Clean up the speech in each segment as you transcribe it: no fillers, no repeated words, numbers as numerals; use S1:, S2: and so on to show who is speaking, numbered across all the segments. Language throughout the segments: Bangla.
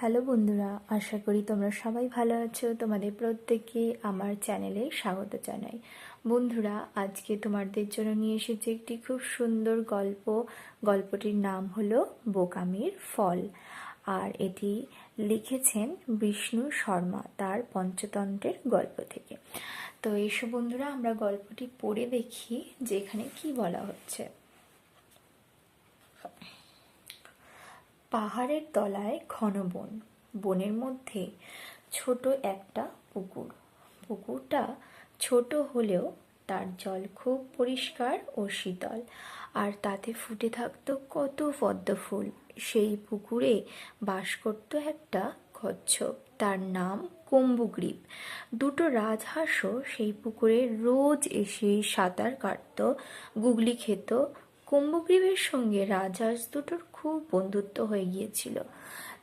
S1: হ্যালো বন্ধুরা, আশা করি তোমরা সবাই ভালো আছো। তোমাদের প্রত্যেককে আমার চ্যানেলে স্বাগত জানাই। বন্ধুরা, আজকে তোমাদের জন্য নিয়ে এসেছি একটি খুব সুন্দর গল্প। গল্পটির নাম হলো বোকামির ফল, আর এটি লিখেছেন বিষ্ণু শর্মা তার পঞ্চতন্ত্রের গল্প থেকে। তো এসো বন্ধুরা, আমরা গল্পটি পড়ে দেখি যে এখানে কি বলা হচ্ছে। পাহাড়ের তলায় ঘন বন, বনের মধ্যে ছোট একটা পুকুর। পুকুরটা ছোট হলেও তার জল খুব পরিষ্কার ও শীতল, আর তাতে ফুটে থাকতো কত পদ্ম ফুল। সেই পুকুরে বাস করত একটা কচ্ছপ, তার নাম কম্বুগ্রীব। দুটো রাজহাঁসও সেই পুকুরে রোজ এসে সাঁতার কাটত, গুগলি খেত। কুম্ভগ্রীবের সঙ্গে রাজহাঁস দুটোর খুব বন্ধুত্ব হয়ে গিয়েছিল।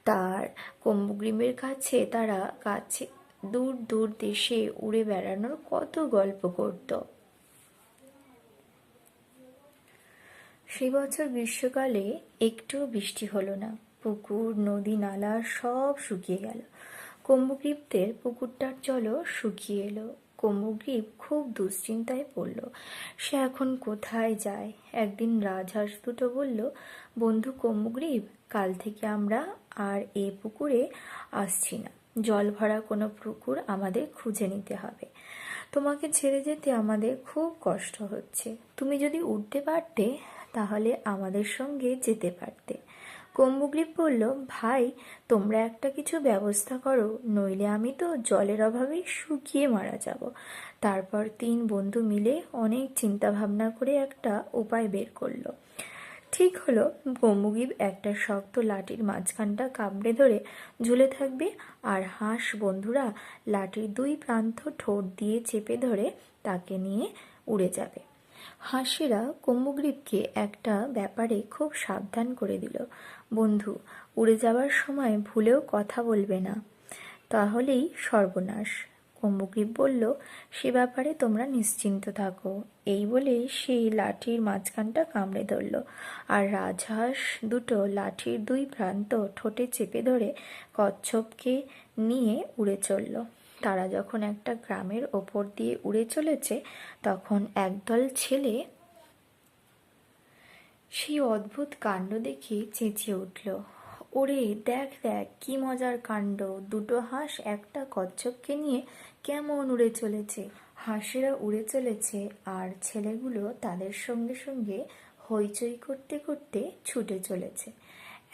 S1: তার কুম্ভগ্রীবের কাছে তারা দূর দূর দেশে উড়ে বেড়ানোর কত গল্প করত। সে বছর গ্রীষ্মকালে একটুও বৃষ্টি হলো না। পুকুর, নদী, নালা সব শুকিয়ে গেল। কুম্ভগ্রীবদের পুকুরটার জলও শুকিয়ে এলো। কুম্ভগ্রীব খুব দুশ্চিন্তায় পড়ল। সে এখন কোথায় যায়? একদিন রাজহাঁস দুটো বলল, বন্ধু কুম্ভগ্রীব, কাল থেকে আমরা আর এ পুকুরে আসছি না। জল ভরা কোনো পুকুর আমাদের খুঁজে নিতে হবে। তোমাকে ছেড়ে যেতে আমাদের খুব কষ্ট হচ্ছে। তুমি যদি উঠতে পারতে তাহলে আমাদের সঙ্গে যেতে পারতে। কুম্ভগ্রীব বলল, ভাই, তোমরা একটা কিছু ব্যবস্থা করো, নইলে আমি তো জলের অভাবে শুকিয়ে মারা যাব। তারপর তিন বন্ধু মিলে অনেক চিন্তা ভাবনা করে একটা উপায় বের করলো। ঠিক হলো, কুম্ভগ্রীব একটা শক্ত লাঠির মাঝখানটা কামড়ে ধরে ঝুলে থাকবে, আর হাঁস বন্ধুরা লাঠির দুই প্রান্ত ঠোঁট দিয়ে চেপে ধরে তাকে নিয়ে উড়ে যাবে। হাঁসেরা কুম্ভগ্রীবকে একটা ব্যাপারে খুব সাবধান করে দিল, বন্ধু, উড়ে যাওয়ার সময় ভুলেও কথা বলবে না, তাহলেই সর্বনাশ। কুম্ভগ্রীব বলল, সে ব্যাপারে তোমরা নিশ্চিন্ত থাকো। এই বলে সেই লাঠির মাঝখানটা কামড়ে ধরল, আর রাজহাঁস দুটো লাঠির দুই প্রান্ত ঠোঁটে চেপে ধরে কচ্ছপকে নিয়ে উড়ে চলল। তারা যখন একটা গ্রামের ওপর দিয়ে উড়ে চলেছে, তখন একদল ছেলে সেই অদ্ভুত কাণ্ড দেখে চেঁচিয়ে উঠল, ওরে দেখ দেখ, কি মজার কাণ্ড! দুটো হাঁস একটা কচ্ছপকে নিয়ে কেমন উড়ে চলেছে। হাঁসেরা উড়ে চলেছে, আর ছেলেগুলো তাদের সঙ্গে সঙ্গে হইচই করতে করতে ছুটে চলেছে।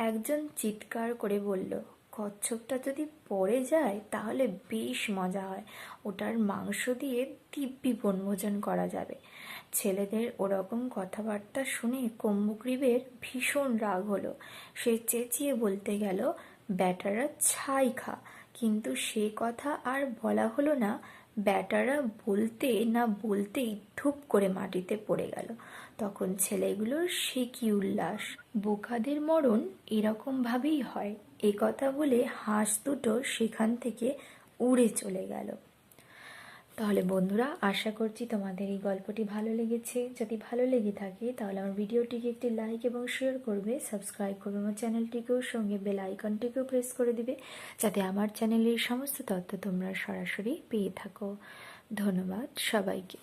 S1: একজন চিৎকার করে বলল, কচ্ছপটা যদি পড়ে যায় তাহলে বেশ মজা হয়, ওটার মাংস দিয়ে দিব্যি বনভোজন করা যাবে। ছেলেদের ওরকম কথাবার্তা শুনে কুম্ভগ্রীবের ভীষণ রাগ হলো। সে চেঁচিয়ে বলতে গেল, ব্যাটারা ছাই খা, কিন্তু সে কথা আর বলা হলো না। ব্যাটারা বলতে না বলতেই ধুপ করে মাটিতে পড়ে গেল। তখন ছেলেগুলোর সে কি উল্লাস! বোকাদের মরণ এরকম ভাবেই হয়। এ কথা বলে হাঁস দুটো সেখান থেকে উড়ে চলে গেল। তাহলে বন্ধুরা, আশা করছি তোমাদের এই গল্পটি ভালো লেগেছে। যদি ভালো লেগে থাকে তাহলে আমার ভিডিওটিকে একটি লাইক এবং শেয়ার করবে, সাবস্ক্রাইব করবে আমার চ্যানেলটিকেও, সঙ্গে বেল আইকনটিকেও প্রেস করে দিবে, যাতে আমার চ্যানেলের সমস্ত তথ্য তোমরা সরাসরি পেয়ে থাকো। ধন্যবাদ সবাইকে।